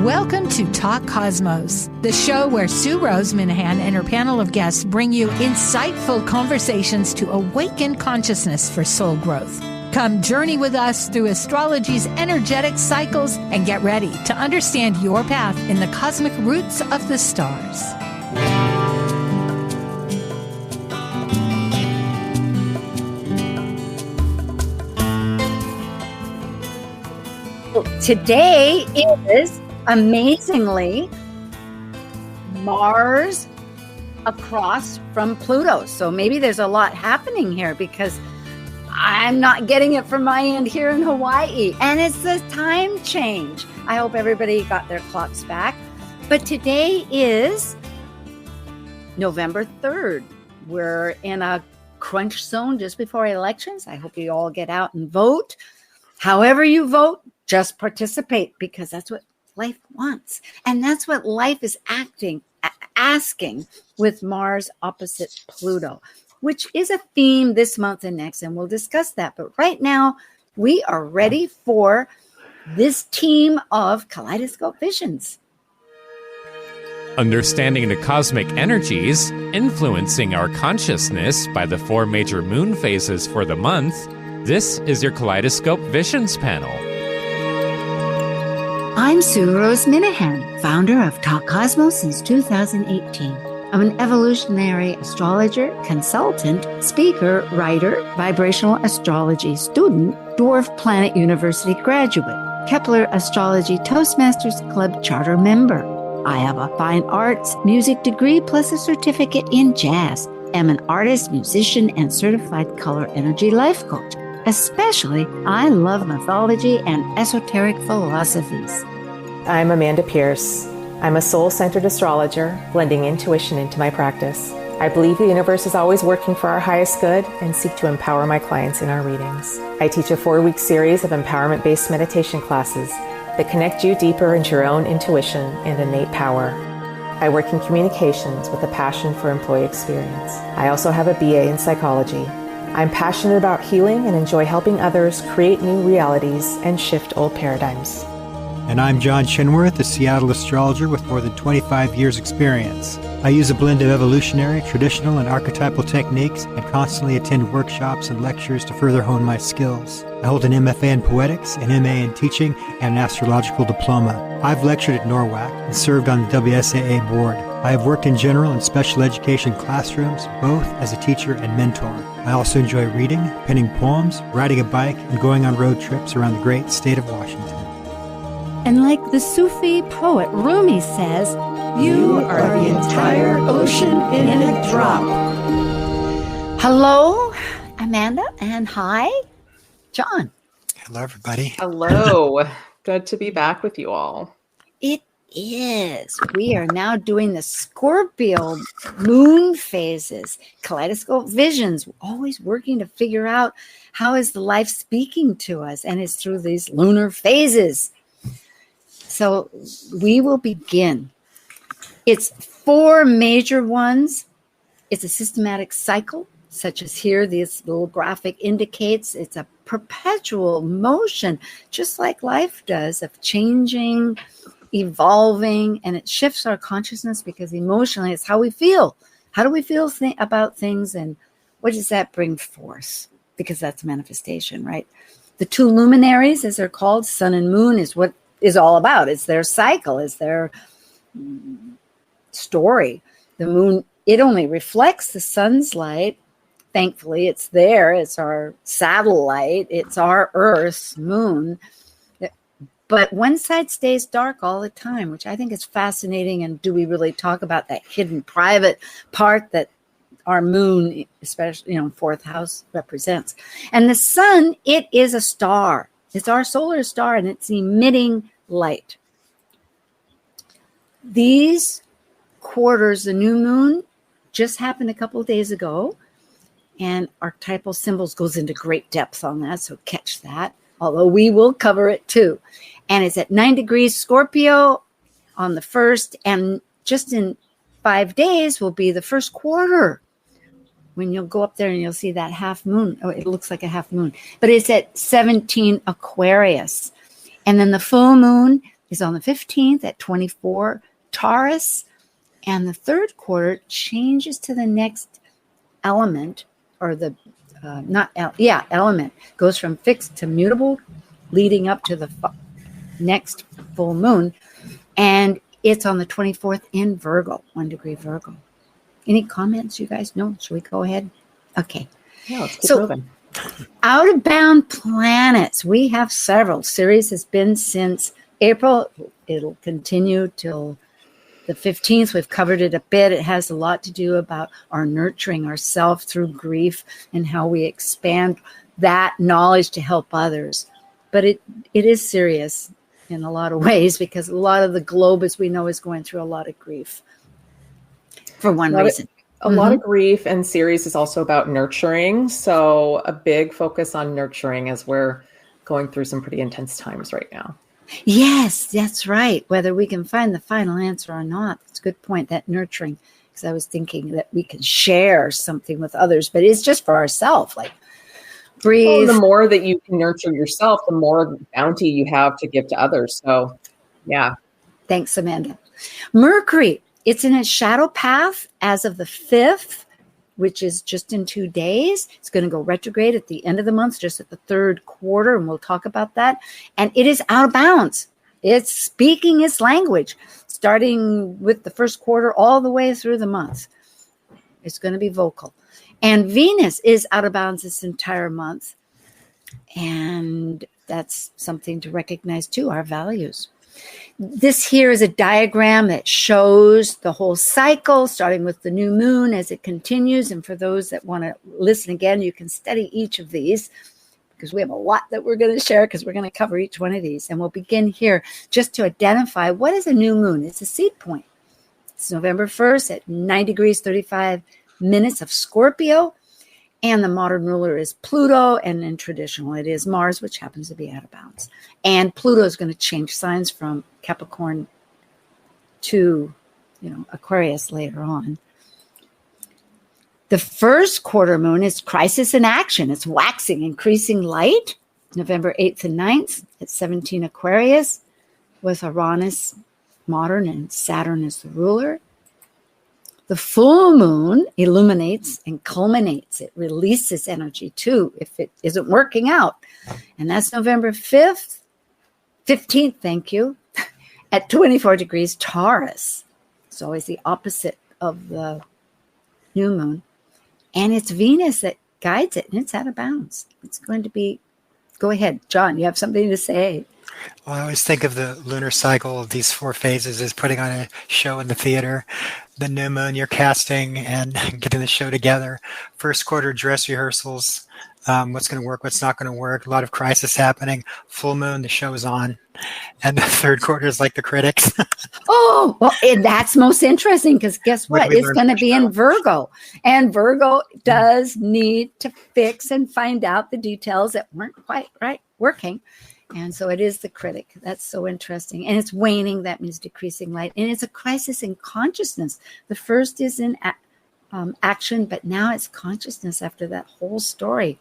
Welcome to Talk Cosmos, the show where Sue Minahan and her panel of guests bring you insightful conversations to awaken consciousness for soul growth. Come journey with us through astrology's energetic cycles and get ready to understand your path in the cosmic roots of the stars. Today is, amazingly, Mars across from Pluto. So maybe there's a lot happening here because I'm not getting it from my end here in Hawaii. And it's the time change. I hope everybody got their clocks back. But today is November 3rd. We're in a crunch zone just before elections. I hope you all get out and vote. However you vote, just participate, because that's what life wants. And that's what life is asking with Mars opposite Pluto, which is a theme this month and next, and we'll discuss that. But right now, we are ready for this team of Kaleidoscope Visions. Understanding the cosmic energies influencing our consciousness by the 4 major moon phases for the month, this is your Kaleidoscope Visions panel. I'm Sue Minahan, founder of Talk Cosmos since 2018. I'm an evolutionary astrologer, consultant, speaker, writer, vibrational astrology student, Dwarf Planet University graduate, Kepler Astrology Toastmasters Club charter member. I have a fine arts music degree plus a certificate in jazz. I'm an artist, musician, and certified color energy life coach. Especially, I love mythology and esoteric philosophies. I'm Amanda Pierce. I'm a soul-centered astrologer, blending intuition into my practice. I believe the universe is always working for our highest good and seek to empower my clients in our readings. I teach a 4-week series of empowerment-based meditation classes that connect you deeper into your own intuition and innate power. I work in communications with a passion for employee experience. I also have a BA in psychology. I'm passionate about healing and enjoy helping others create new realities and shift old paradigms. And I'm John Chinworth, a Seattle astrologer with more than 25 years experience. I use a blend of evolutionary, traditional, and archetypal techniques and constantly attend workshops and lectures to further hone my skills. I hold an MFA in poetics, an MA in teaching, and an astrological diploma. I've lectured at NORWAC and served on the WSAA board. I have worked in general and special education classrooms, both as a teacher and mentor. I also enjoy reading, penning poems, riding a bike, and going on road trips around the great state of Washington. And like the Sufi poet Rumi says, you are the entire ocean in a drop. Hello, Amanda, and hi, John. Hello, everybody. Hello. Good to be back with you all. It is. We are now doing the Scorpio moon phases, Kaleidoscope Visions, always working to figure out how is the life speaking to us, and it's through these lunar phases. So we will begin. It's 4 major ones. It's a systematic cycle, such as here, this little graphic indicates. It's a perpetual motion, just like life does, of changing, evolving, and it shifts our consciousness because emotionally it's how we feel. How do we feel about things, and what does that bring forth? Because that's manifestation, right? The 2 luminaries, as they're called, sun and moon, is what is all about. It's their cycle, it's their story. The moon, it only reflects the sun's light. Thankfully, it's there. It's our satellite. It's our Earth's moon. But one side stays dark all the time, which I think is fascinating. And do we really talk about that hidden private part that our moon, especially, 4th house, represents? And the sun, it is a star. It's our solar star, and it's emitting light. These quarters, the new moon, just happened a couple of days ago, and archetypal symbols goes into great depth on that, so catch that, although we will cover it too. And it's at 9 degrees Scorpio on the 1st, and just in 5 days will be the first quarter, when you'll go up there and you'll see that half moon. Oh, it looks like a half moon, but it's at 17 Aquarius. And then the full moon is on the 15th at 24 Taurus. And the third quarter changes to the next element, or the element, goes from fixed to mutable, leading up to the next full moon. And it's on the 24th in Virgo, 1 degree Virgo. Any comments, you guys? No? Should we go ahead? Okay. Yeah, let's keep moving. Out of bound planets, we have several. Series has been since April. It'll continue till the 15th. We've covered it a bit. It has a lot to do about our nurturing ourselves through grief and how we expand that knowledge to help others. But it is serious in a lot of ways, because a lot of the globe, as we know, is going through a lot of grief for one reason. A lot of grief, and Ceres is also about nurturing. So a big focus on nurturing as we're going through some pretty intense times right now. Yes, that's right. Whether we can find the final answer or not, that's a good point, that nurturing. Because I was thinking that we can share something with others, but it's just for ourselves. Like, breathe. Well, the more that you can nurture yourself, the more bounty you have to give to others. So, yeah. Thanks, Amanda. Mercury, it's in its shadow path as of the 5th, which is just in 2 days. It's going to go retrograde at the end of the month, just at the third quarter, and we'll talk about that. And it is out of bounds. It's speaking its language, starting with the first quarter all the way through the month. It's going to be vocal. And Venus is out of bounds this entire month. And that's something to recognize too, our values. This here is a diagram that shows the whole cycle, starting with the new moon as it continues. And for those that want to listen again, you can study each of these, because we have a lot that we're going to share, because we're going to cover each one of these. And we'll begin here just to identify what is a new moon. It's a seed point. It's November 1st at 9 degrees, 35 minutes of Scorpio. And the modern ruler is Pluto, and in traditional it is Mars, which happens to be out of bounds. And Pluto is going to change signs from Capricorn to, Aquarius later on. The first quarter moon is crisis in action. It's waxing, increasing light. November 8th and 9th at 17 Aquarius, with Uranus modern and Saturn as the ruler. The full moon illuminates and culminates. It releases energy too if it isn't working out. And that's November 15th, at 24 degrees Taurus. It's always the opposite of the new moon. And it's Venus that guides it, and it's out of bounds. It's going to be, go ahead, John, you have something to say. Well, I always think of the lunar cycle of these 4 phases as putting on a show in the theater. The new moon, you're casting and getting the show together. First quarter dress rehearsals, what's going to work, what's not going to work. A lot of crisis happening. Full moon, the show's on. And the third quarter is like the critics. Oh, well, and that's most interesting, because guess what? It's going to be in Virgo. And Virgo does need to fix and find out the details that weren't quite right working. And so it is the critic. That's so interesting. And it's waning. That means decreasing light. And it's a crisis in consciousness. The first is in action, but now it's consciousness after that whole story.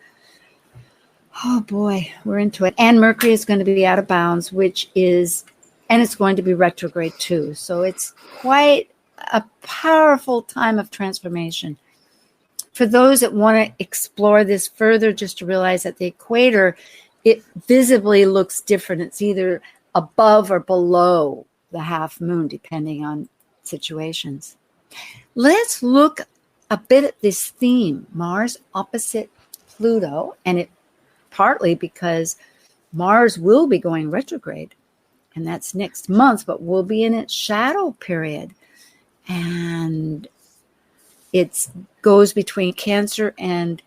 Oh, boy, we're into it. And Mercury is going to be out of bounds, and it's going to be retrograde too. So it's quite a powerful time of transformation. For those that want to explore this further, just to realize that the equator, it visibly looks different. It's either above or below the half moon, depending on situations. Let's look a bit at this theme, Mars opposite Pluto, and it partly because Mars will be going retrograde, and that's next month, but we'll be in its shadow period. And it goes between Cancer and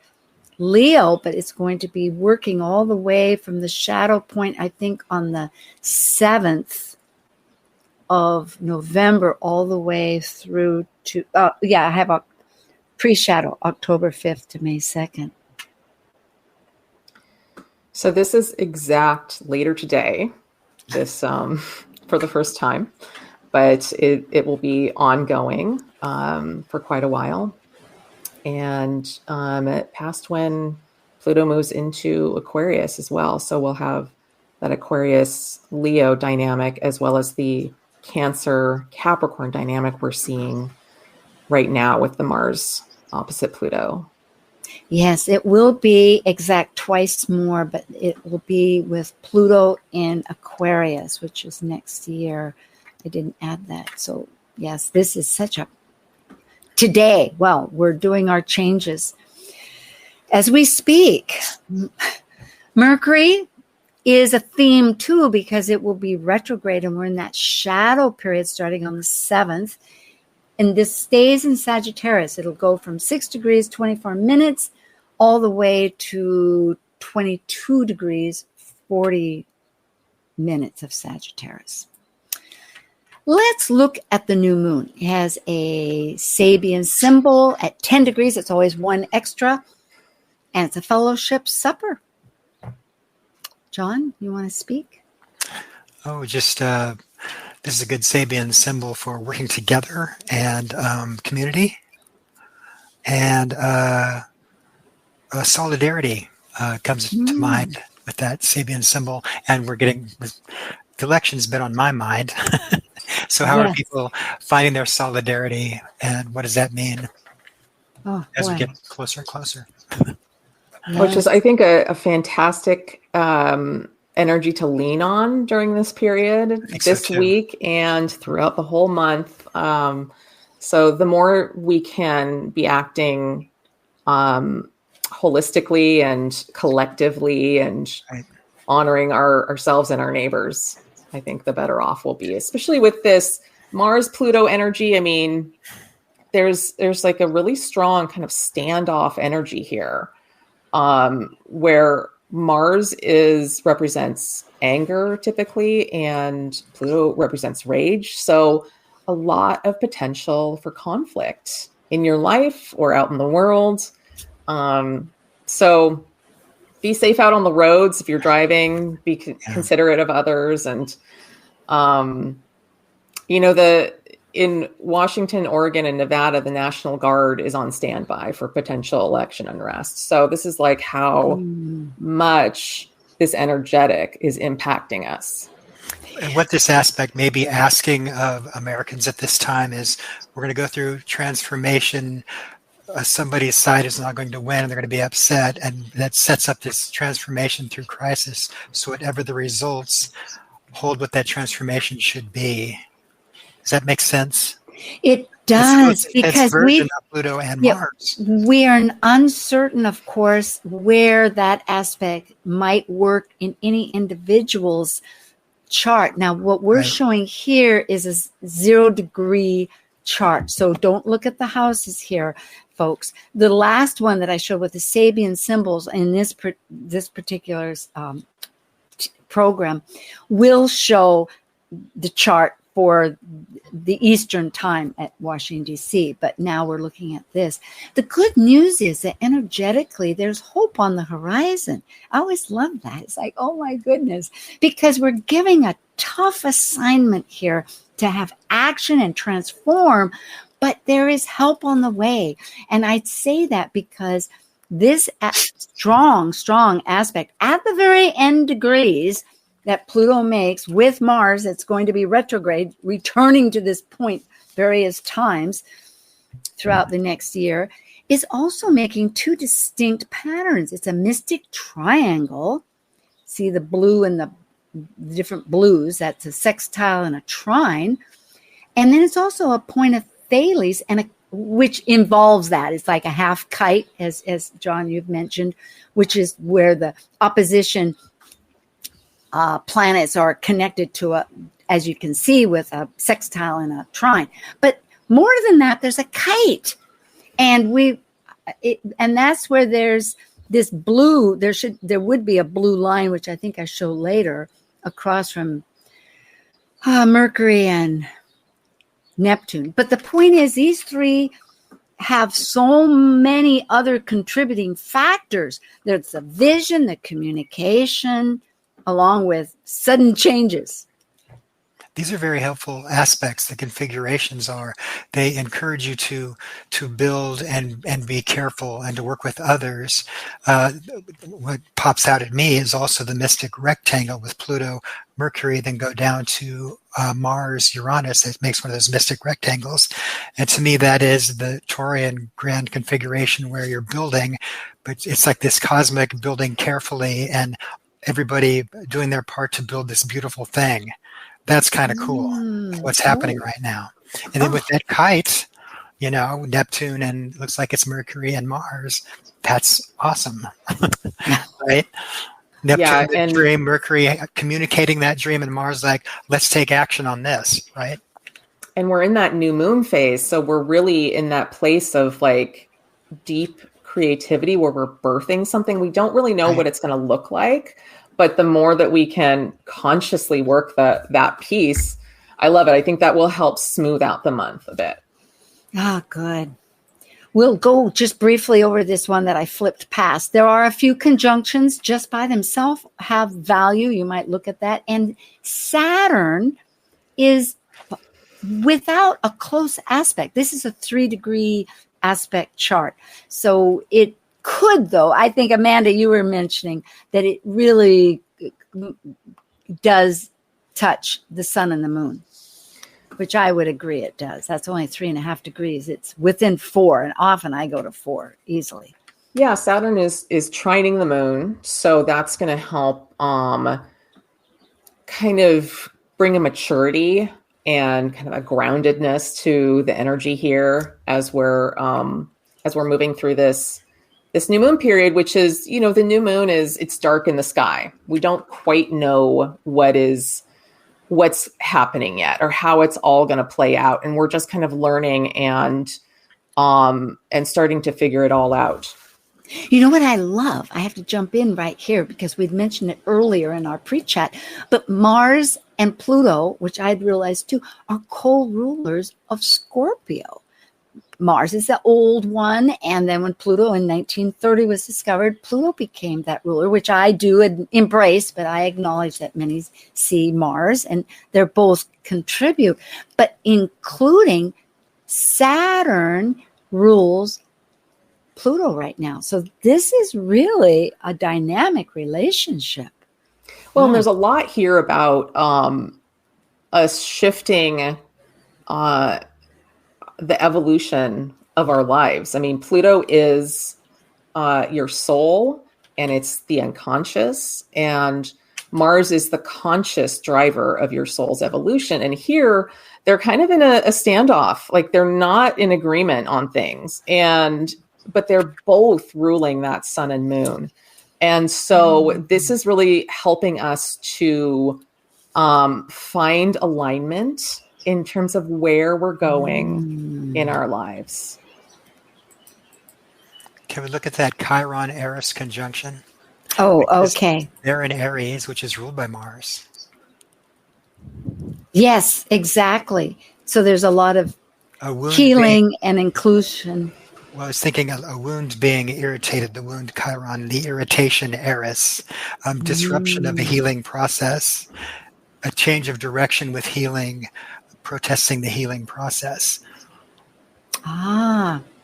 Leo, but it's going to be working all the way from the shadow point, I think, on the 7th of November all the way through to, I have a pre-shadow, October 5th to May 2nd. So this is exact later today, this for the first time, but it will be ongoing for quite a while. And past when Pluto moves into Aquarius as well. So we'll have that Aquarius Leo dynamic, as well as the Cancer Capricorn dynamic we're seeing right now with the Mars opposite Pluto. Yes, it will be exact twice more, but it will be with Pluto in Aquarius, which is next year. I didn't add that. So yes, this is such a today. Well, we're doing our changes as we speak. Mercury is a theme too, because it will be retrograde and we're in that shadow period starting on the 7th. And this stays in Sagittarius. It'll go from 6 degrees, 24 minutes, all the way to 22 degrees, 40 minutes of Sagittarius. Let's look at the new moon. It has a Sabian symbol at 10 degrees. It's always one extra. And it's a fellowship supper. John, you want to speak? Oh, just this is a good Sabian symbol for working together and community and solidarity comes to mind with that Sabian symbol. And we're getting the election's been on my mind. So how are people finding their solidarity, and what does that mean as we get closer and closer? Which is, I think, a fantastic energy to lean on during this period, this week and throughout the whole month. So the more we can be acting holistically and collectively and honoring ourselves and our neighbors, I think the better off we'll be, especially with this Mars-Pluto energy. I mean, there's like a really strong kind of standoff energy here. Where Mars represents anger typically, and Pluto represents rage. So a lot of potential for conflict in your life or out in the world. So be safe out on the roads if you're driving, be considerate of others. And, in Washington, Oregon, and Nevada, the National Guard is on standby for potential election unrest. So this is like how much this energetic is impacting us. And what this aspect may be asking of Americans at this time is we're going to go through transformation. Somebody's side is not going to win and they're going to be upset. And that sets up this transformation through crisis. So whatever the results, hold what that transformation should be. Does that make sense? It does, because version of Pluto and Mars. We are uncertain, of course, where that aspect might work in any individual's chart. Now, what we're showing here is a 0-degree chart. So don't look at the houses here, folks. The last one that I showed with the Sabian symbols in this particular program will show the chart for the Eastern time at Washington, D.C. But now we're looking at this. The good news is that energetically, there's hope on the horizon. I always love that. It's like, oh my goodness, because we're giving a tough assignment here to have action and transform, but there is help on the way. And I'd say that because this strong aspect at the very end degrees that Pluto makes with Mars, it's going to be retrograde, returning to this point various times throughout the next year, is also making two distinct patterns. It's a mystic triangle. See the blue and the different blues, that's a sextile and a trine. And then it's also a point of Thales, which involves that. It's like a half kite, as John, you've mentioned, which is where the opposition planets are connected to as you can see, with a sextile and a trine. But more than that, there's a kite, and that's where there's this blue. There would be a blue line, which I think I show later, across from Mercury and Neptune. But the point is, these three have so many other contributing factors. There's the vision, the communication, along with sudden changes. These are very helpful aspects. The configurations are, they encourage you to build and be careful and to work with others. What pops out at me is also the mystic rectangle with Pluto, Mercury, then go down to Mars, Uranus. That makes one of those mystic rectangles. And to me, that is the Taurian grand configuration where you're building, but it's like this cosmic building carefully and everybody doing their part to build this beautiful thing. That's kind of cool, what's happening right now. And then with that kite, Neptune and looks like it's Mercury and Mars, that's awesome, right? Neptune, the dream, Mercury communicating that dream, and Mars like, let's take action on this, right? And we're in that new moon phase. So we're really in that place of like deep creativity where we're birthing something. We don't really know what it's going to look like, but the more that we can consciously work that piece, I love it. I think that will help smooth out the month a bit. Ah, good. We'll go just briefly over this one that I flipped past. There are a few conjunctions just by themselves have value. You might look at that. And Saturn is without a close aspect. This is a 3-degree aspect chart. So it could, though, I think, Amanda, you were mentioning that it really does touch the sun and the moon, which I would agree it does. That's only 3.5 degrees. It's within 4, and often I go to 4 easily. Yeah, Saturn is trining the moon, so that's going to help kind of bring a maturity and kind of a groundedness to the energy here as we're moving through this new moon period, which is, the new moon it's dark in the sky. We don't quite know what's happening yet or how it's all going to play out. And we're just kind of learning and starting to figure it all out. You know what I love? I have to jump in right here because we'd mentioned it earlier in our pre-chat, but Mars and Pluto, which I'd realized too, are co-rulers of Scorpio. Mars is the old one, and then when Pluto in 1930 was discovered, Pluto became that ruler, which I do embrace, but I acknowledge that many see Mars, and they're both contribute. But including Saturn rules Pluto right now. So this is really a dynamic relationship. Well, and there's a lot here about us shifting the evolution of our lives. I mean, Pluto is your soul, and it's the unconscious, and Mars is the conscious driver of your soul's evolution. And here they're kind of in a standoff, like they're not in agreement on things, but they're both ruling that sun and moon. And so this is really helping us to find alignment in terms of where we're going in our lives. Can we look at that Chiron-Eris conjunction? Oh, okay. They're in Aries, which is ruled by Mars. Yes, exactly. So there's a lot of healing and inclusion. Well, I was thinking a wound being irritated, the wound Chiron, the irritation Eris, disruption of a healing process, a change of direction with healing, protesting the healing process.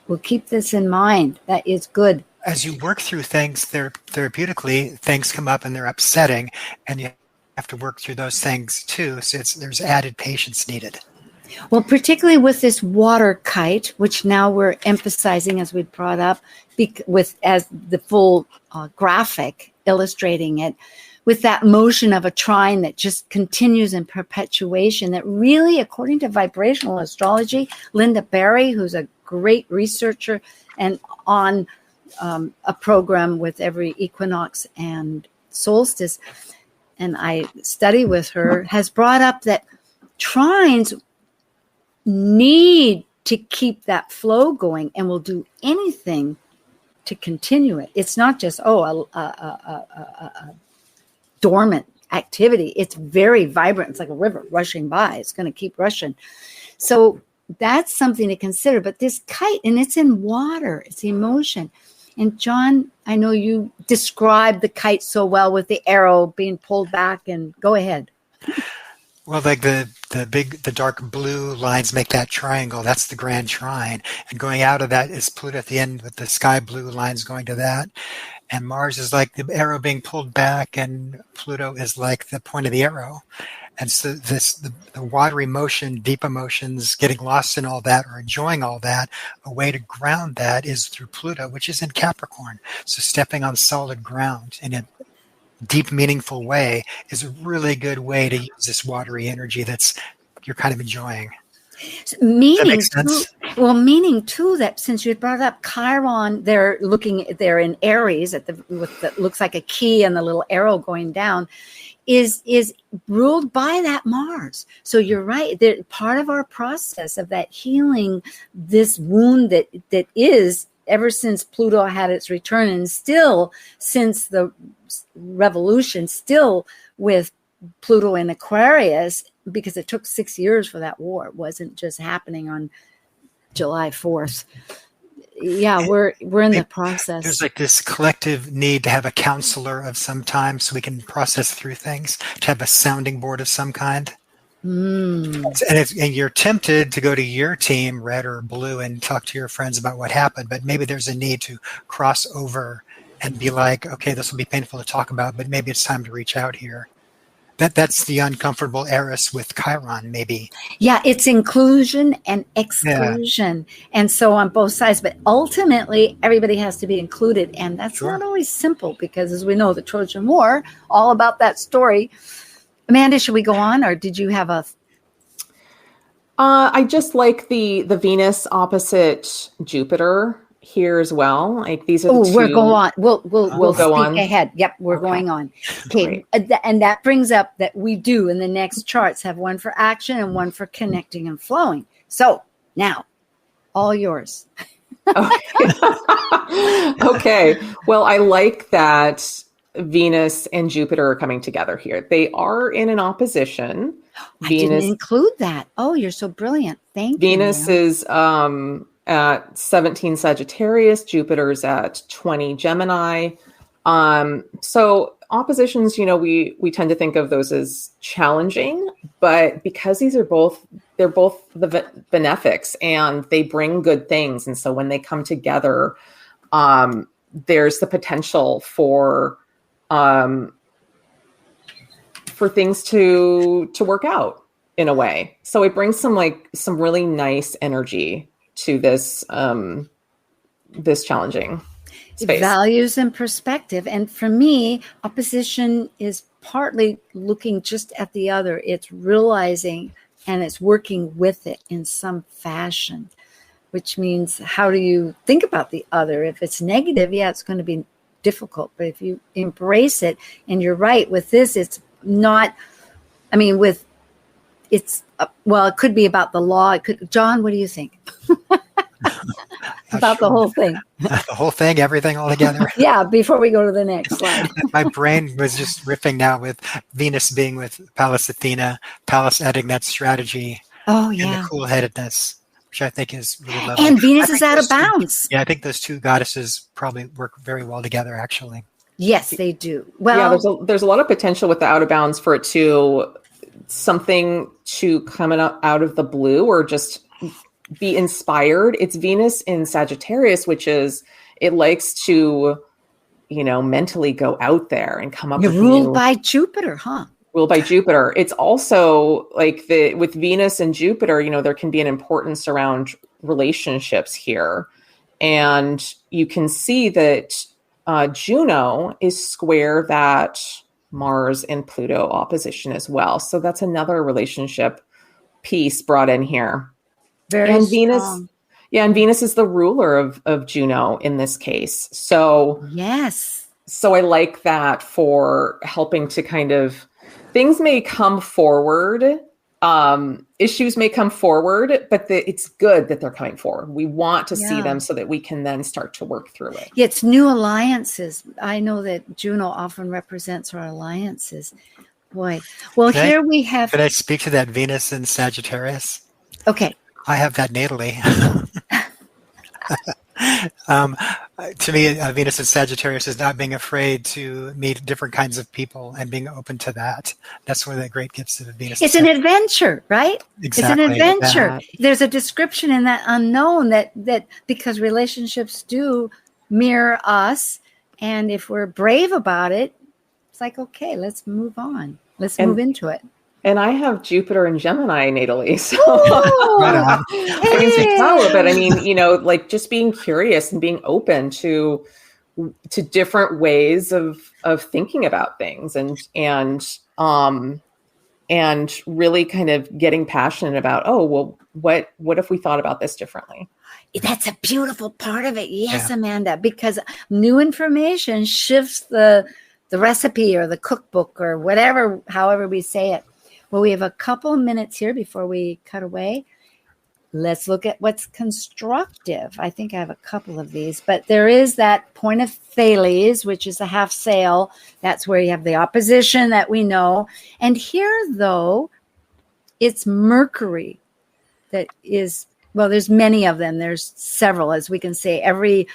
We'll keep this in mind. That is good. As you work through things therapeutically, things come up and they're upsetting, and you have to work through those things too. So there's added patience needed. Well, particularly with this water kite, which now we're emphasizing as we brought up, as the full graphic illustrating it, with that motion of a trine that just continues in perpetuation, that really, according to vibrational astrology, Linda Barry, who's a great researcher and on a program with every equinox and solstice, and I study with her, has brought up that trines need to keep that flow going and will do anything to continue it. It's not just, a dormant activity. It's very vibrant. It's like a river rushing by. It's going to keep rushing. So that's something to consider. But this kite, and it's in water, it's emotion. And John, I know you described the kite so well with the arrow being pulled back, and go ahead. Well, like the dark blue lines make that triangle. That's the grand trine. And going out of that is Pluto at the end with the sky blue lines going to that. And Mars is like the arrow being pulled back, and Pluto is like the point of the arrow. And so the watery motion, deep emotions, getting lost in all that or enjoying all that, a way to ground that is through Pluto, which is in Capricorn. So stepping on solid ground in a deep, meaningful way is a really good way to use this watery energy you're kind of enjoying. Meaning too that since you brought up Chiron, they're in Aries with that looks like a key and the little arrow going down, is ruled by that Mars. So you're right. Part of our process of that healing, this wound that is ever since Pluto had its return, and still since the revolution, still with Pluto in Aquarius, because it took 6 years for that war. It wasn't just happening on July 4th. Yeah, we're in the process. There's like this collective need to have a counselor of some time so we can process through things, to have a sounding board of some kind. And you're tempted to go to your team, red or blue, and talk to your friends about what happened, but maybe there's a need to cross over and be like, okay, this will be painful to talk about, but maybe it's time to reach out here. That's the uncomfortable Eris with Chiron, maybe. Yeah, it's inclusion and exclusion. Yeah. And so on both sides, but ultimately everybody has to be included. And that's not always simple because, as we know, the Trojan War, all about that story. Amanda, should we go on, or did you have a... I just like the Venus opposite Jupiter here as well. Like these are the two. We're going on. We'll go speak on ahead. Yep, we're going on. Okay, and that brings up that we do in the next charts have one for action and one for connecting and flowing. So now, all yours. Okay. Well, I like that Venus and Jupiter are coming together here. They are in an opposition. I didn't include that. Oh, you're so brilliant. Thank you. Venus is at 17 Sagittarius, Jupiter's at 20 Gemini. So oppositions, we tend to think of those as challenging, but because they're both the benefics and they bring good things. And so when they come together, there's the potential for things to work out in a way. So it brings some really nice energy to this this challenging space. Values and perspective. And for me, opposition is partly looking just at the other. It's realizing and it's working with it in some fashion, which means how do you think about the other? If it's negative, it's going to be difficult. But if you embrace it, and you're right with this, it's not, it could be about the law. John, what do you think? About the whole thing. The whole thing, everything all together. Yeah, before we go to the next slide. My brain was just riffing now with Venus being with Pallas Athena, Pallas adding that strategy. Oh, yeah. And the cool-headedness, which I think is really lovely. And Venus is out of bounds. I think those two goddesses probably work very well together, actually. Yes, they do. Well, there's a lot of potential with the out of bounds for it to something to come out of the blue or just be inspired. It's Venus in Sagittarius, which is, it likes to, mentally go out there and come up with ruled by Jupiter, huh? Ruled by Jupiter. It's also like with Venus and Jupiter, there can be an importance around relationships here. And you can see that Juno is square that Mars and Pluto opposition as well. So that's another relationship piece brought in here. Very Venus, strong. and Venus is the ruler of Juno in this case. So yes. So I like that for helping to kind of, things may come forward, issues may come forward, but it's good that they're coming forward. We want to see them so that we can then start to work through it. Yeah, it's new alliances. I know that Juno often represents our alliances. Boy. Well, here we have... Could I speak to that Venus in Sagittarius? Okay. I have that natally. To me, Venus in Sagittarius is not being afraid to meet different kinds of people and being open to that. That's one of the great gifts of Venus. It's an adventure, right? Exactly. It's an adventure. Yeah. There's a description in that unknown that because relationships do mirror us, and if we're brave about it, it's like, okay, let's move on. Let's move into it. And I have Jupiter and Gemini natally, so Right I can speak power. But I mean, like just being curious and being open to different ways of thinking about things, and really kind of getting passionate about, what if we thought about this differently? That's a beautiful part of it. Yes, yeah. Amanda, because new information shifts the recipe or the cookbook or whatever, however we say it. Well, we have a couple of minutes here before we cut away. Let's look at what's constructive. I think I have a couple of these, but there is that point of Thales, which is a half sail. That's where you have the opposition that we know. And here, though, it's Mercury that is, well, there's many of them. There's several, as we can say, every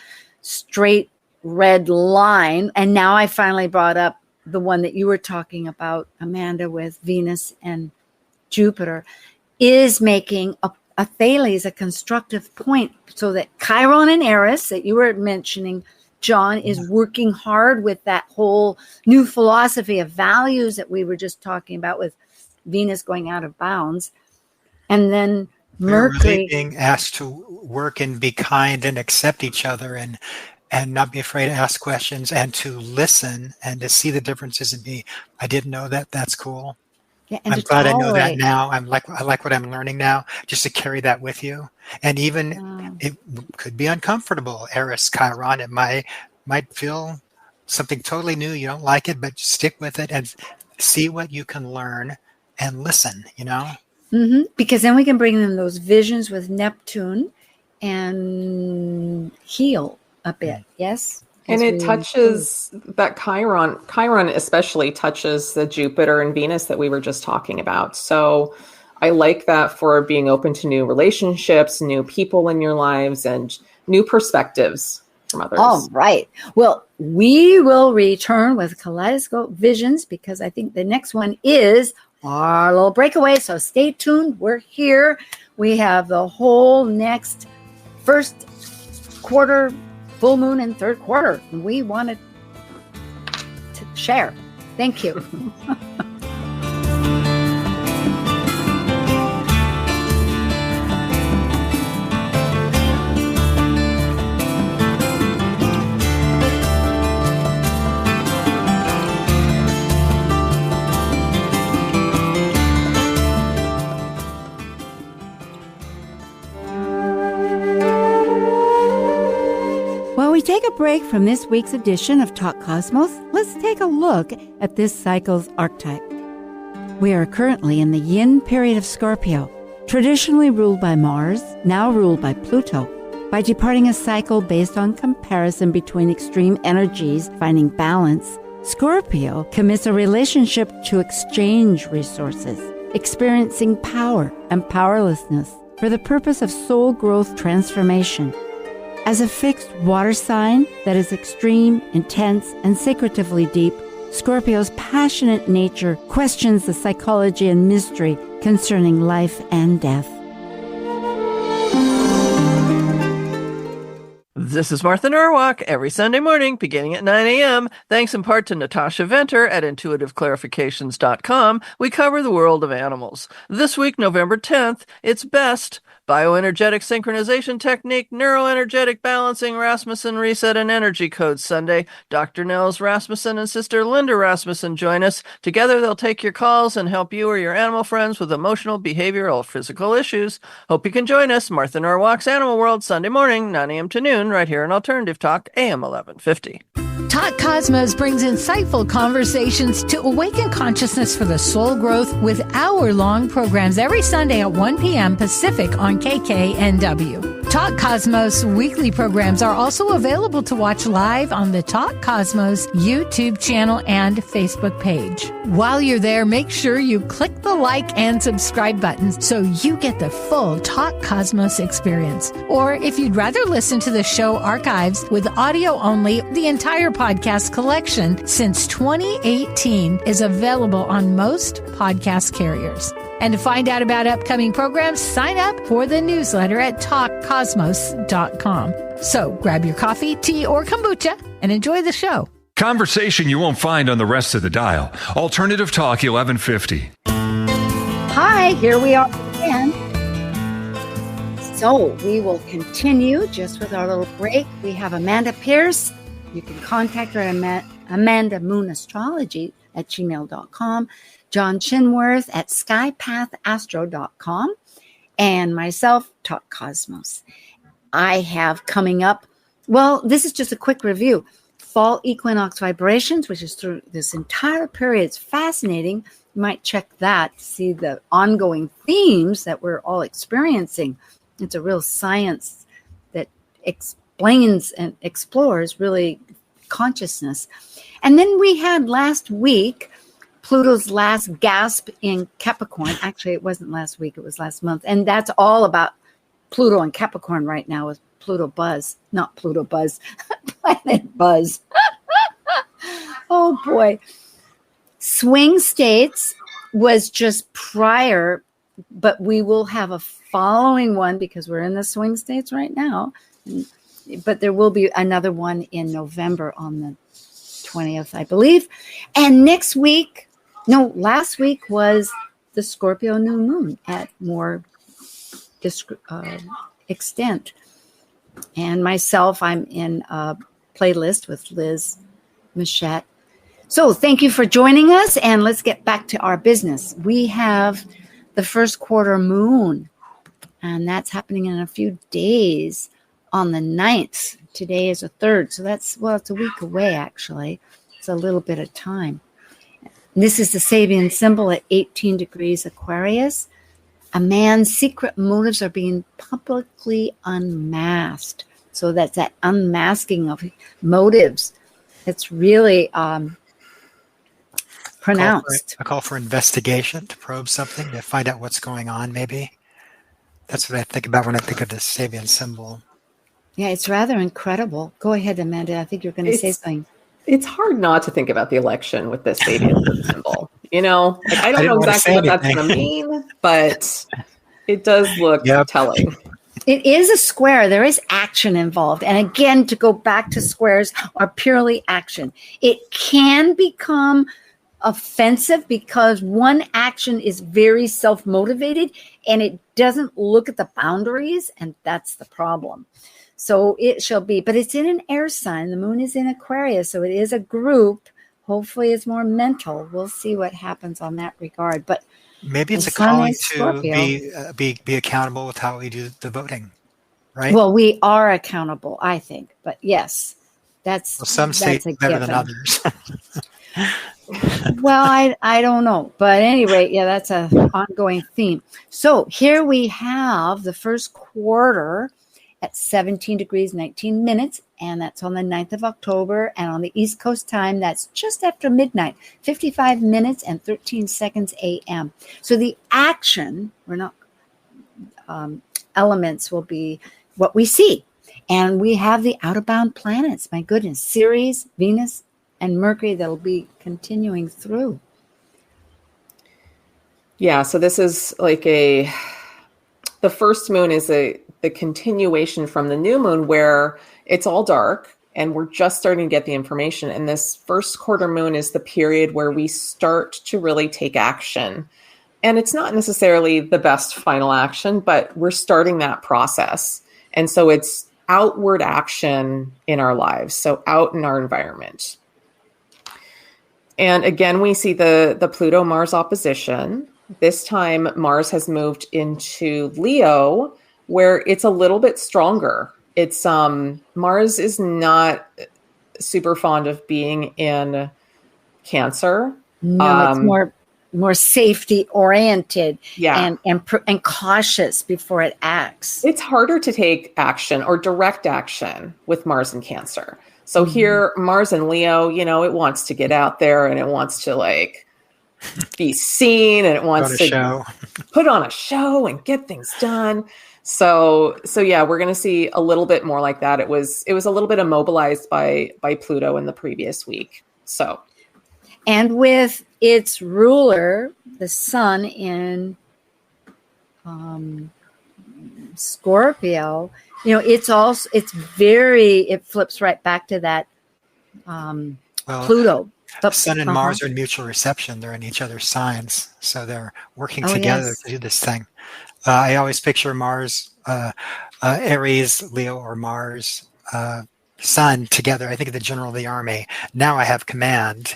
straight red line. And now I finally brought up the one that you were talking about, Amanda, with Venus and Jupiter, is making a Thales, a constructive point, so that Chiron and Eris that you were mentioning, John, is working hard with that whole new philosophy of values that we were just talking about with Venus going out of bounds. And then Mercury. We're really being asked to work and be kind and accept each other and not be afraid to ask questions and to listen and to see the differences in me. I didn't know that. That's cool. Yeah, I'm glad I know that now. I like what I'm learning now, just to carry that with you. And even it could be uncomfortable. Eris, Chiron, it might feel something totally new. You don't like it, but stick with it and see what you can learn and listen, Mm-hmm. Because then we can bring in those visions with Neptune and heal a bit, yes? And it touches that Chiron especially touches the Jupiter and Venus that we were just talking about. So I like that for being open to new relationships, new people in your lives, and new perspectives from others. All right. Well, we will return with Kaleidoscope Visions because I think the next one is our little breakaway. So stay tuned. We're here. We have the whole next first quarter, full moon and third quarter. We wanted to share. Thank you. While we take a break from this week's edition of Talk Cosmos, let's take a look at this cycle's archetype. We are currently in the yin period of Scorpio, traditionally ruled by Mars, now ruled by Pluto. By departing a cycle based on comparison between extreme energies finding balance, Scorpio commits a relationship to exchange resources, experiencing power and powerlessness for the purpose of soul growth transformation. As a fixed water sign that is extreme, intense, and secretively deep, Scorpio's passionate nature questions the psychology and mystery concerning life and death. This is Martha Norwalk every Sunday morning beginning at 9 a.m. Thanks in part to Natasha Venter at intuitiveclarifications.com. We cover the world of animals. This week, November 10th, it's BEST, Bioenergetic Synchronization Technique, Neuroenergetic Balancing, Rasmussen Reset, and Energy Code Sunday. Dr. Nels Rasmussen and Sister Linda Rasmussen join us. Together, they'll take your calls and help you or your animal friends with emotional, behavioral, or physical issues. Hope you can join us. Martha Norwalk's Animal World, Sunday morning, 9 a.m. to noon, right here on Alternative Talk, AM 1150. Talk Cosmos brings insightful conversations to awaken consciousness for the soul growth with hour-long programs every Sunday at 1 p.m. Pacific on KKNW. Talk Cosmos weekly programs are also available to watch live on the Talk Cosmos YouTube channel and Facebook page. While you're there, make sure you click the like and subscribe buttons so you get the full Talk Cosmos experience. Or if you'd rather listen to the show archives with audio only, the entire podcast collection since 2018 is available on most podcast carriers. And to find out about upcoming programs, sign up for the newsletter at talkcosmos.com. So grab your coffee, tea, or kombucha and enjoy the show. Conversation you won't find on the rest of the dial. Alternative Talk 1150. Hi, here we are again. So we will continue just with our little break. We have Amanda Pierce. You can contact her at Amanda Moon Astrology at gmail.com. John Chinworth at skypathastro.com, and myself, Talk Cosmos. I have coming up, well, this is just a quick review. Fall Equinox Vibrations, which is through this entire period. It's fascinating. You might check that to see the ongoing themes that we're all experiencing. It's a real science that explains and explores really consciousness. And then we had last week Pluto's last gasp in Capricorn. Actually, it wasn't last week, it was last month. And that's all about Pluto and Capricorn right now with Pluto Buzz. Not Pluto Buzz, Planet Buzz. Oh, boy. Swing States was just prior, but we will have a following one because we're in the swing states right now. But there will be another one in November on the 20th, I believe. And last week was the Scorpio New Moon at more extent. And myself, I'm in a playlist with Liz Machette. So thank you for joining us, and let's get back to our business. We have the first quarter moon, and that's happening in a few days on the 9th. Today is the 3rd, so it's a week away, actually. It's a little bit of time. This is the Sabian symbol at 18 degrees Aquarius. A man's secret motives are being publicly unmasked. So that's that unmasking of motives. It's really pronounced. A call for investigation, to probe something, to find out what's going on, maybe. That's what I think about when I think of the Sabian symbol. Yeah, it's rather incredible. Go ahead, Amanda. I think you're going to say something. It's hard not to think about the election with this Sabian symbol. I don't know exactly what that's going to mean, but it does look telling. It is a square. There is action involved. And again, to go back to squares are purely action. It can become offensive because one action is very self-motivated and it doesn't look at the boundaries, and that's the problem. So it shall be, but it's in an air sign. The moon is in Aquarius, so it is a group. Hopefully it's more mental. We'll see what happens on that regard. But maybe it's a calling to be accountable with how we do the voting, right? Well, we are accountable, I think. But yes, some states better than others. Well, I don't know. But at any rate, that's an ongoing theme. So here we have the first quarter at 17 degrees, 19 minutes, and that's on the 9th of October. And on the East Coast time, that's just after midnight, 55 minutes and 13 seconds a.m. So the action, elements will be what we see. And we have the out-of-bound planets, my goodness, Ceres, Venus, and Mercury that'll be continuing through. Yeah, so this is like the first moon is the continuation from the new moon where it's all dark and we're just starting to get the information. And this first quarter moon is the period where we start to really take action. And it's not necessarily the best final action, but we're starting that process. And so it's outward action in our lives, so out in our environment. And again, we see the Pluto-Mars opposition. This time, Mars has moved into Leo, where it's a little bit stronger. It's Mars is not super fond of being in Cancer. No, it's more more safety oriented, Yeah. and cautious before it acts. It's harder to take action or direct action with Mars and Cancer. So here, Mars and Leo, it wants to get out there and it wants to like be seen, and it wants to put on a show and get things done. So yeah, we're going to see a little bit more like that. It was a little bit immobilized by Pluto in the previous week. So, and with its ruler, the sun in Scorpio, it flips right back to that Pluto. Sun and Mars are in mutual reception. They're in each other's signs. So they're working together to do this thing. I always picture Mars, Aries, Leo, or Mars, Sun together. I think of the general of the army. Now I have command,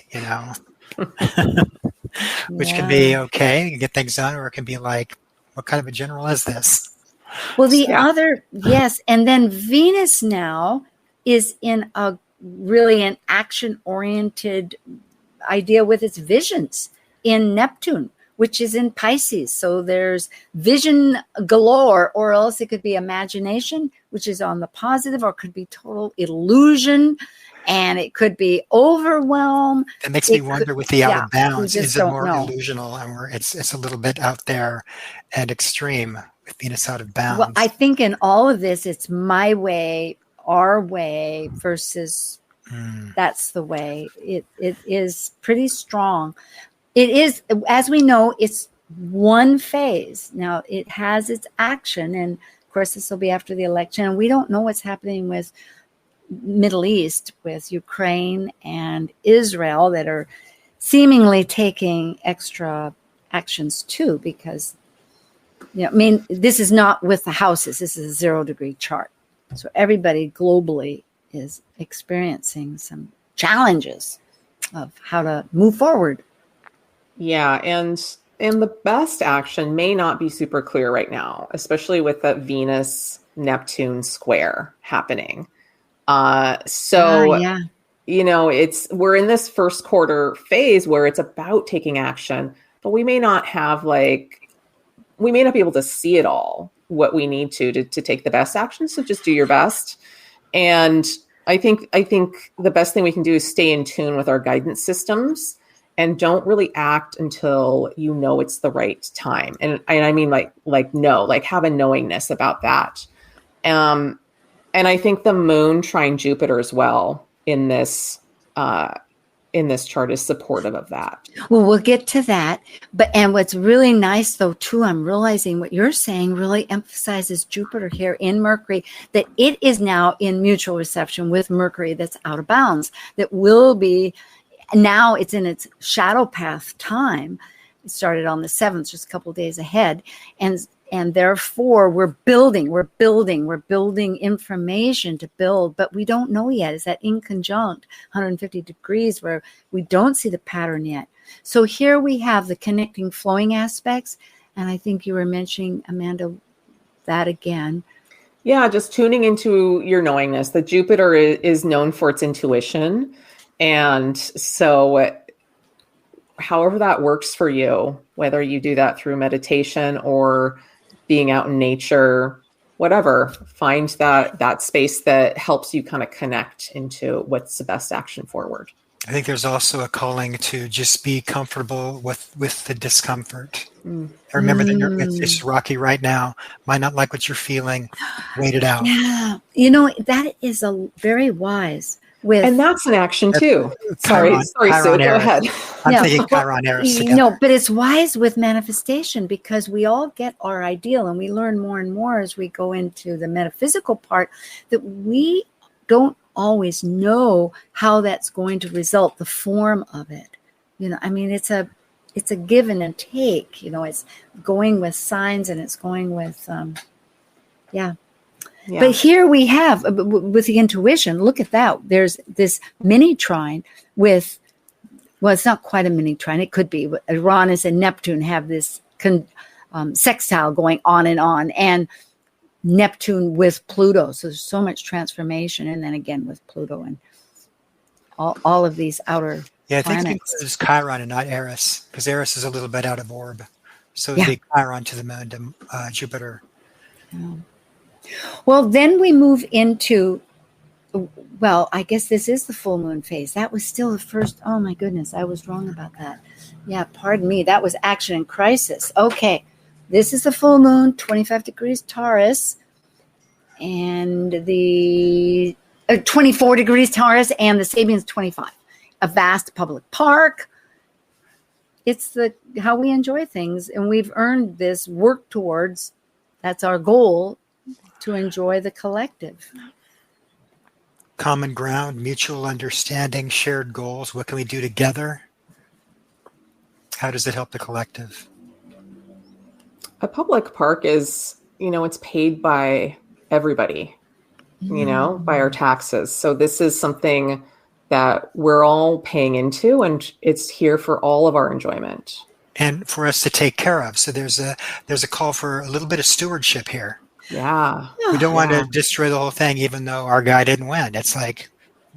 which can be okay, you can get things done, or it can be like, what kind of a general is this? Well, and then Venus now is in really an action-oriented idea with its visions in Neptune, which is in Pisces. So there's vision galore, or else it could be imagination, which is on the positive, or it could be total illusion, and it could be overwhelm. That makes me wonder with the out of bounds, is it more illusional, or it's a little bit out there and extreme with Venus out of bounds? Well, I think in all of this, it's my way, our way versus that's the way. It is pretty strong. It is, as we know, it's one phase. Now, it has its action, and of course, this will be after the election. And we don't know what's happening with Middle East, with Ukraine and Israel, that are seemingly taking extra actions too, because, this is not with the houses. This is a 0-degree chart. So everybody globally is experiencing some challenges of how to move forward. Yeah, and the best action may not be super clear right now, especially with that Venus-Neptune square happening. We're in this first quarter phase where it's about taking action, but we may not be able to see it all, what we need to take the best action. So just do your best. And I think the best thing we can do is stay in tune with our guidance systems, and don't really act until it's the right time. And I mean, have a knowingness about that. And I think the moon trine Jupiter as well in this chart is supportive of that. Well, we'll get to that. And what's really nice though, too, I'm realizing what you're saying really emphasizes Jupiter here in Mercury, that it is now in mutual reception with Mercury that's out of bounds, that will be, now it's in its shadow path time. It started on the 7th, just a couple of days ahead. And therefore we're building information to build, but we don't know yet. Is that inconjunct 150 degrees where we don't see the pattern yet? So here we have the connecting, flowing aspects. And I think you were mentioning, Amanda, that again. Yeah, just tuning into your knowingness. The Jupiter is known for its intuition. And so however that works for you, whether you do that through meditation or being out in nature, whatever, find that space that helps you kind of connect into what's the best action forward. I think there's also a calling to just be comfortable with the discomfort. I remember that it's rocky right now. Might not like what you're feeling. Wait it out. Yeah. That is a very wise. And that's an action too. Sorry, Sue, go ahead. I'm thinking Chiron Eris together. But it's wise with manifestation, because we all get our ideal, and we learn more and more as we go into the metaphysical part, that we don't always know how that's going to result, the form of it. It's a give and take. It's going with signs, and it's going with Yeah. But here we have, with the intuition, look at that. There's this mini trine with, well, it's not quite a mini trine. It could be. But Uranus and Neptune have this sextile going on, and Neptune with Pluto. So there's so much transformation. And then again with Pluto and all of these outer Yeah, I think it planets. includes Chiron and not Eris, because Eris is a little bit out of orb. So it'd Yeah. be Chiron to the moon to Jupiter. Well, then we move into, well, I guess this is the full moon phase. That was still the first. Oh my goodness, I was wrong about that. Yeah, pardon me. That was action and crisis. Okay, this is the full moon, 25 degrees Taurus, and the 24 degrees Taurus, and the Sabian's 25. A vast public park. It's the how we enjoy things, and we've earned this work towards. That's our goal, to enjoy the collective. Common ground, mutual understanding, shared goals. What can we do together? How does it help the collective? A public park is, it's paid by everybody, by our taxes. So this is something that we're all paying into, and it's here for all of our enjoyment. And for us to take care of. So there's a call for a little bit of stewardship here. Yeah. We don't want to destroy the whole thing, even though our guy didn't win. It's like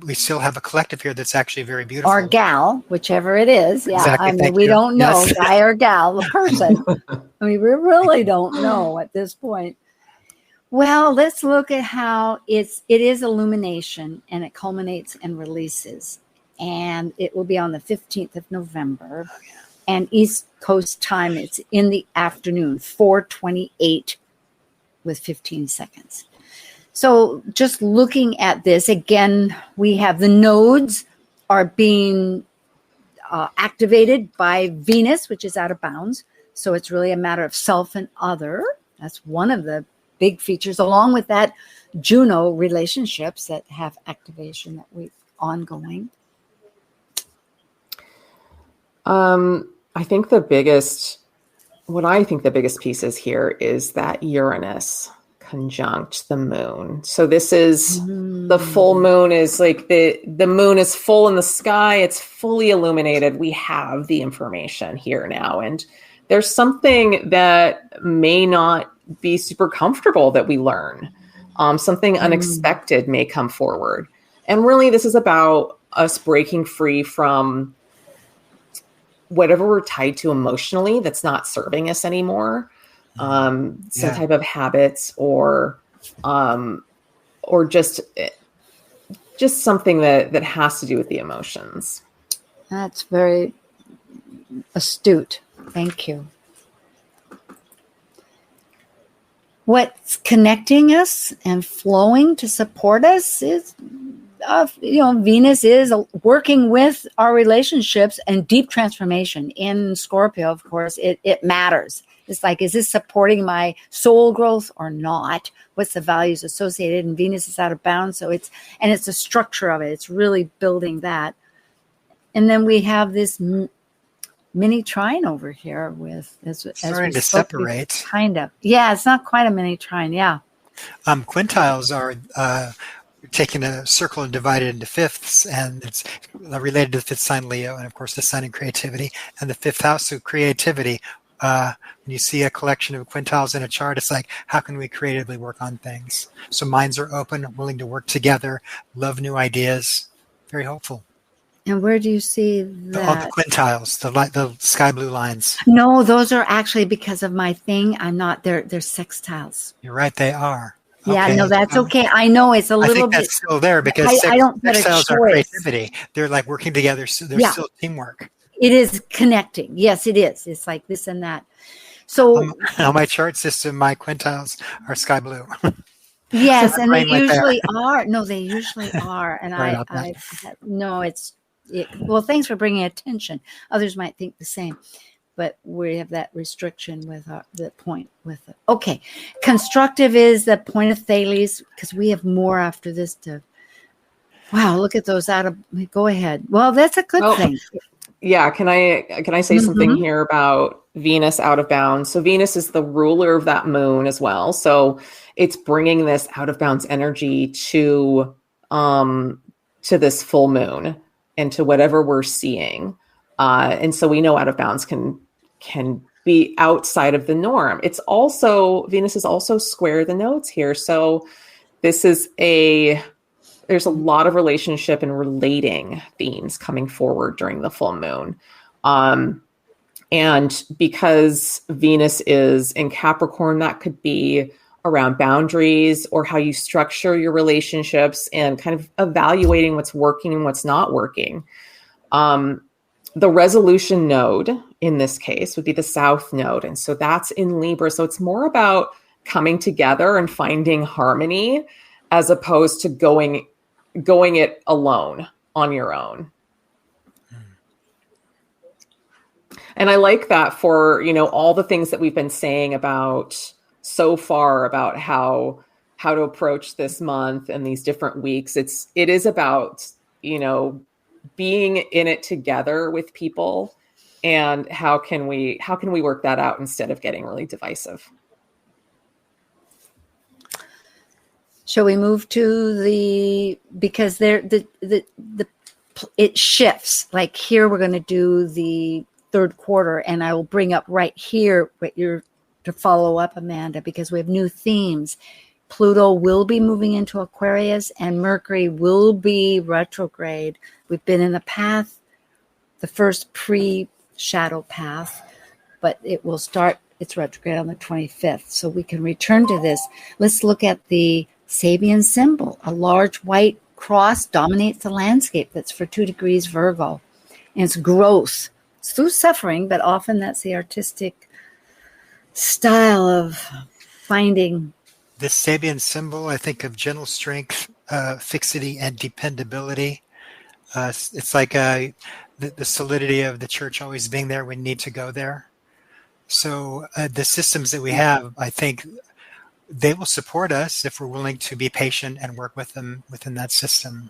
we still have a collective here that's actually very beautiful. Or gal, whichever it is. Yeah. Exactly. I mean, we don't know, Yes. guy or gal, the person. I mean, we really don't know at this point. Well, let's look at how it is illumination, and it culminates and releases. And it will be on the 15th of November. Oh, yeah. And East Coast time, it's in the afternoon, 4:28 with 15 seconds. So just looking at this, again, we have the nodes are being activated by Venus, which is out of bounds. So it's really a matter of self and other. That's one of the big features, along with that Juno relationships that have activation that we ongoing. I think the biggest piece is here is that Uranus conjunct the moon. So this is the full moon is like the moon is full in the sky. It's fully illuminated. We have the information here now. And there's something that may not be super comfortable that we learn. Something unexpected may come forward. And really, this is about us breaking free from whatever we're tied to emotionally that's not serving us anymore. Some type of habits or just something that has to do with the emotions. That's very astute. Thank you. What's connecting us and flowing to support us is, Venus is working with our relationships and deep transformation. In Scorpio, of course, it matters. It's like, is this supporting my soul growth or not? What's the values associated? And Venus is out of bounds. So it's the structure of it. It's really building that. And then we have this mini trine over here with starting to separate. Kind of. Yeah, it's not quite a mini trine. Yeah. Quintiles are taking a circle and divided into fifths, and it's related to the fifth sign Leo, and of course the sun in creativity, and the fifth house of creativity. When you see a collection of quintiles in a chart, it's like, how can we creatively work on things? So minds are open, willing to work together, love new ideas. Very hopeful. And where do you see that? All the quintiles, the sky blue lines. No, those are actually because of my thing. I'm not. They're sextiles. You're right, they are. Yeah, okay. no, that's okay. I know it's a little I think bit. that's still there because I don't get a sextiles are choice. creativity. They're like working together. So there's still teamwork. It is connecting. Yes, it is. It's like this and that. So on my chart system, my quintiles are sky blue. Yes, so and they usually are. No, they usually are. And well, thanks for bringing attention. Others might think the same, but we have that restriction with the point with it. Okay, constructive is the point of Thales, because we have more after this to. Wow, look at those go ahead. Well, that's a good thing. Yeah, can I say something here about Venus out of bounds? So Venus is the ruler of that moon as well. So it's bringing this out of bounds energy to this full moon and to whatever we're seeing. And so we know out of bounds can be outside of the norm. It's also, Venus is also square the nodes here. So this is there's a lot of relationship and relating themes coming forward during the full moon. And because Venus is in Capricorn, that could be around boundaries or how you structure your relationships and kind of evaluating what's working and what's not working. The resolution node in this case would be the South node. And so that's in Libra. So it's more about coming together and finding harmony as opposed to going it alone on your own. And I like that for, all the things that we've been saying about so far about how to approach this month and these different weeks. It is about, being in it together with people, and how can we work that out instead of getting really divisive. Shall we move to because it shifts. Like here, we're going to do the third quarter, and I will bring up right here what you're to follow up, Amanda, because we have new themes. Pluto will be moving into Aquarius, and Mercury will be retrograde. We've been in the path, the first pre-shadow path, but it will start its retrograde on the 25th. So we can return to this. Let's look at the Sabian symbol. A large white cross dominates the landscape. That's for 2 degrees Virgo. And it's growth. It's through suffering, but often that's the artistic style of finding. This Sabian symbol, I think of gentle strength, fixity, and dependability. It's like the solidity of the church always being there when we need to go there. So the systems that we have, I think they will support us if we're willing to be patient and work with them within that system.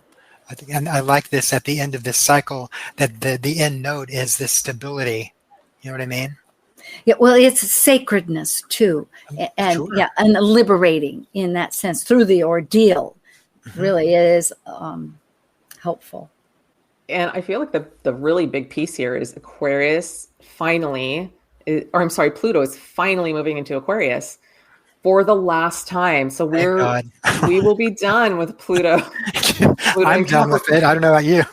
I think, and I like this at the end of this cycle, that the end node is this stability. You know what I mean? Yeah, well, it's sacredness too, and sure. Yeah, and liberating in that sense through the ordeal. Mm-hmm. Really, it is helpful. And I feel like the really big piece here is Aquarius Pluto is finally moving into Aquarius for the last time. So we will be done with Pluto. I'm done with it. I don't know about you.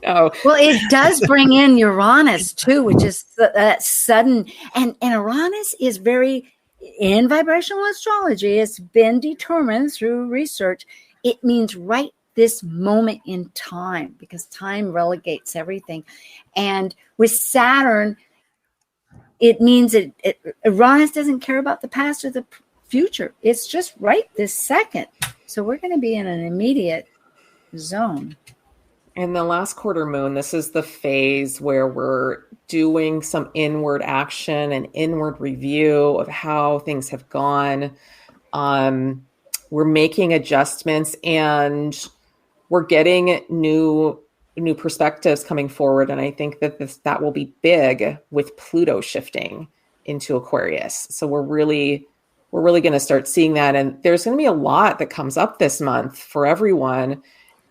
No. Well, it does bring in Uranus too, which is that sudden, and Uranus is very, in vibrational astrology, it's been determined through research. It means right this moment in time, because time relegates everything. And with Saturn, it means Uranus doesn't care about the past or the future. It's just right this second. So we're going to be in an immediate zone. And the last quarter moon, this is the phase where we're doing some inward action and inward review of how things have gone. We're making adjustments, and we're getting new perspectives coming forward. And I think that will be big with Pluto shifting into Aquarius. So we're really going to start seeing that. And there's going to be a lot that comes up this month for everyone.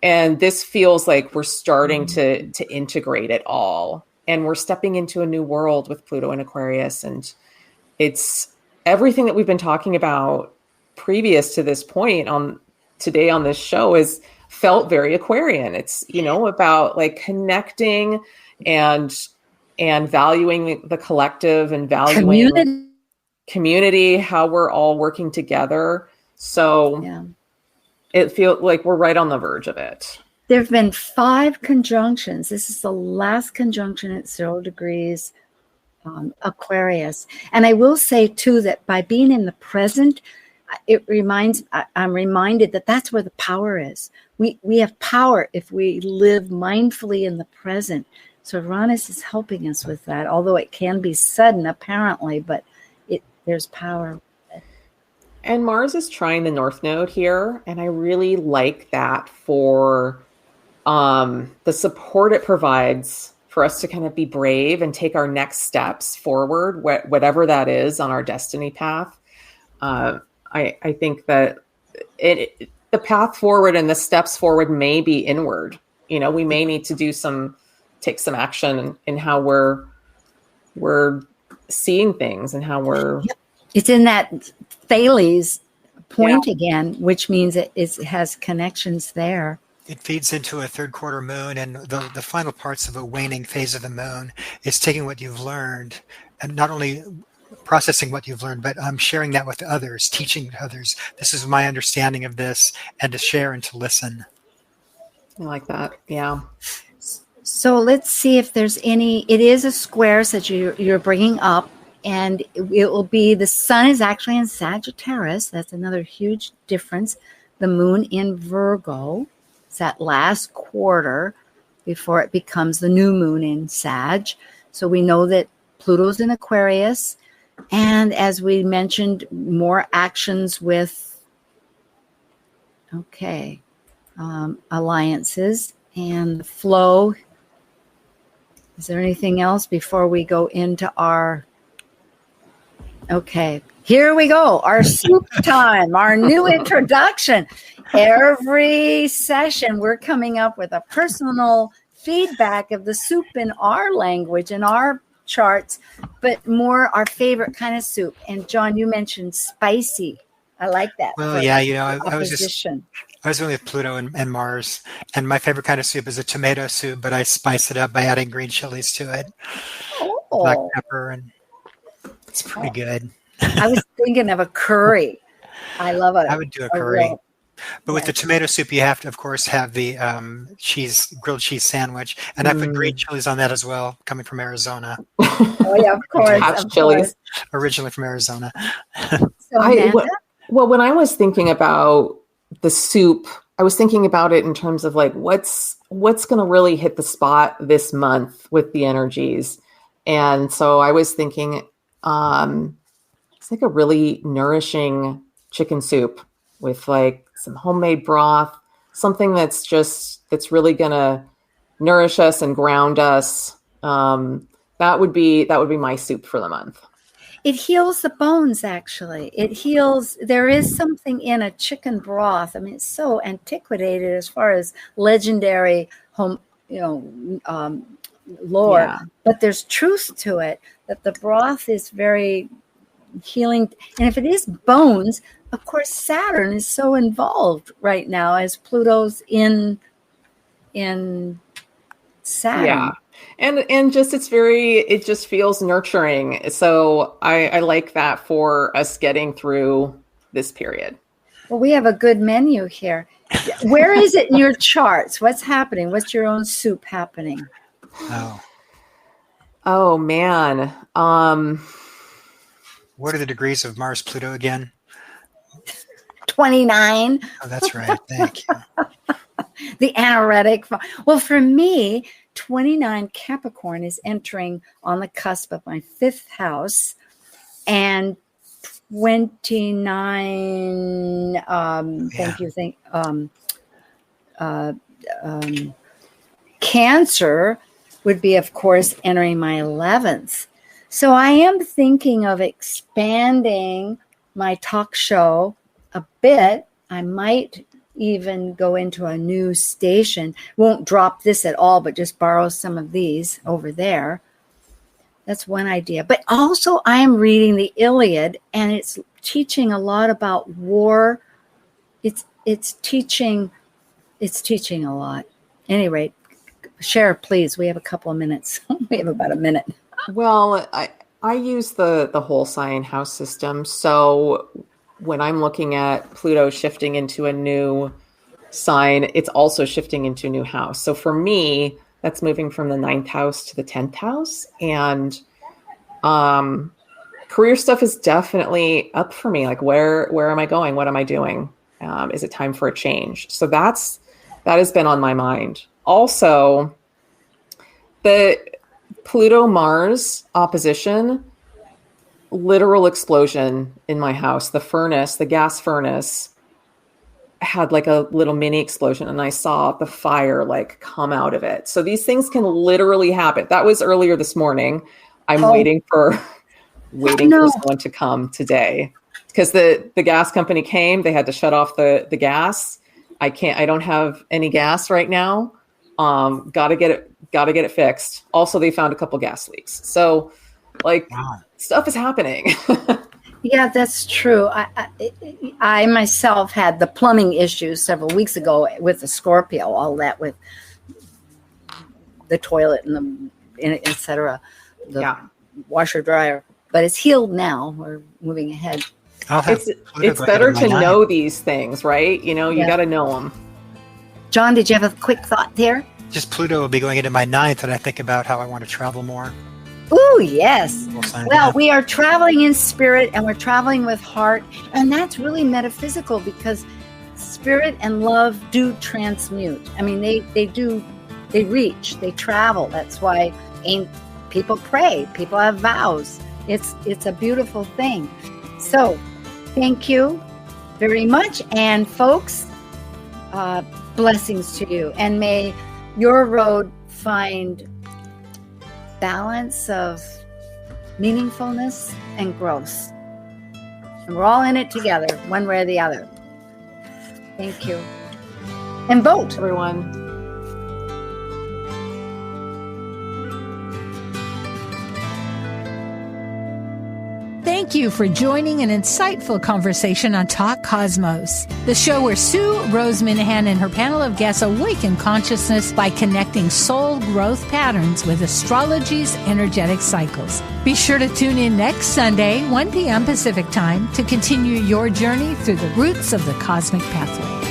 And this feels like we're starting to integrate it all. And we're stepping into a new world with Pluto and Aquarius. And it's everything that we've been talking about previous to this point today on this show is felt very Aquarian. It's, about like connecting and valuing the collective and valuing community, how we're all working together. So yeah. It feels like we're right on the verge of it. There have been 5 conjunctions. This is the last conjunction at 0 degrees Aquarius. And I will say, too, that by being in the present, I'm reminded that that's where the power is. We have power if we live mindfully in the present. So Uranus is helping us with that, although it can be sudden, apparently, but there's power. And Mars is trying the North Node here, and I really like that for the support it provides for us to kind of be brave and take our next steps forward, whatever that is on our destiny path. I think that the path forward and the steps forward may be inward. We may need to take some action in how we're seeing things and how we're. It's in that Thales point again, which means it has connections there. It feeds into a third quarter moon, and the final parts of a waning phase of the moon is taking what you've learned and not only processing what you've learned, but sharing that with others, teaching others. This is my understanding of this, and to share and to listen. I like that. Yeah. So let's see if there's any. It is a square that you're bringing up, and it will be, the sun is actually in Sagittarius. That's another huge difference. The moon in Virgo. It's that last quarter before it becomes the new moon in Sag. So we know that Pluto's in Aquarius. And as we mentioned, more actions with, alliances and the flow. Is there anything else before we go into our... Okay, here we go. Our soup time, our new introduction. Every session, we're coming up with a personal feedback of the soup in our language and our charts, but more our favorite kind of soup. And John, you mentioned spicy. I like that. Well, yeah, I was going with Pluto and Mars, and my favorite kind of soup is a tomato soup, but I spice it up by adding green chilies to it, black pepper, and it's pretty good. I was thinking of a curry. I love it. I would do a curry. But with the tomato soup, you have to, of course, have the grilled cheese sandwich. And I put green chilies on that as well, coming from Arizona. Oh, yeah, of course. Chilies. Originally from Arizona. So, well, when I was thinking about the soup, I was thinking about it in terms of like, what's going to really hit the spot this month with the energies. And so I was thinking, it's like a really nourishing chicken soup with like some homemade broth, something that's really going to nourish us and ground us. That would be my soup for the month. It heals the bones, actually. It heals. There is something in a chicken broth. I mean, it's so antiquated as far as legendary lore, but there's truth to it, that the broth is very healing. And if it is bones, of course, Saturn is so involved right now as Pluto's in Saturn. Yeah. And just it just feels nurturing. So I like that for us getting through this period. Well, we have a good menu here. Where is it in your charts? What's happening? What's your own soup happening? Oh man. What are the degrees of Mars Pluto again? 29. Oh, that's right. Thank you. The anoretic. Well, for me, 29 Capricorn is entering on the cusp of my fifth house, and 29. Cancer would be, of course, entering my 11th. So I am thinking of expanding my talk show a bit. I might even go into a new station. Won't drop this at all, but just borrow some of these over there. That's one idea. But also I am reading the Iliad, and it's teaching a lot about war. It's teaching a lot. At any rate, share, please. We have a couple of minutes. We have about a minute. Well, I use the whole sign house system. So when I'm looking at Pluto shifting into a new sign, it's also shifting into a new house. So for me, that's moving from the 9th house to the 10th house. And career stuff is definitely up for me. Like, where am I going? What am I doing? Is it time for a change? So that has been on my mind. Also, the Pluto-Mars opposition, literal explosion in my house. The gas furnace had like a little mini explosion, and I saw the fire like come out of it. So these things can literally happen. That was earlier this morning. I'm waiting for someone to come today, because the gas company came. They had to shut off the gas. I don't have any gas right now. Gotta get it fixed. Also, they found a couple gas leaks. So like, stuff is happening. Yeah, that's true. I myself had the plumbing issues several weeks ago with the Scorpio, all that with the toilet and et cetera, the washer dryer. But it's healed now. We're moving ahead. It's better to know these things, right? You got to know them. John, did you have a quick thought there? Just Pluto will be going into my 9th, and I think about how I want to travel more. Oh, yes. Well, we are traveling in spirit and we're traveling with heart. And that's really metaphysical because spirit and love do transmute. I mean, they reach, they travel. That's why people pray, people have vows. It's a beautiful thing. So thank you very much. And folks, blessings to you. And may your road find balance of meaningfulness and growth. And we're all in it together, one way or the other. Thank you. And vote, everyone. Thank you for joining an insightful conversation on Talk Cosmos, the show where Sue Minahan and her panel of guests awaken consciousness by connecting soul growth patterns with astrology's energetic cycles. Be sure to tune in next Sunday, 1 p.m. Pacific Time, to continue your journey through the roots of the cosmic pathway.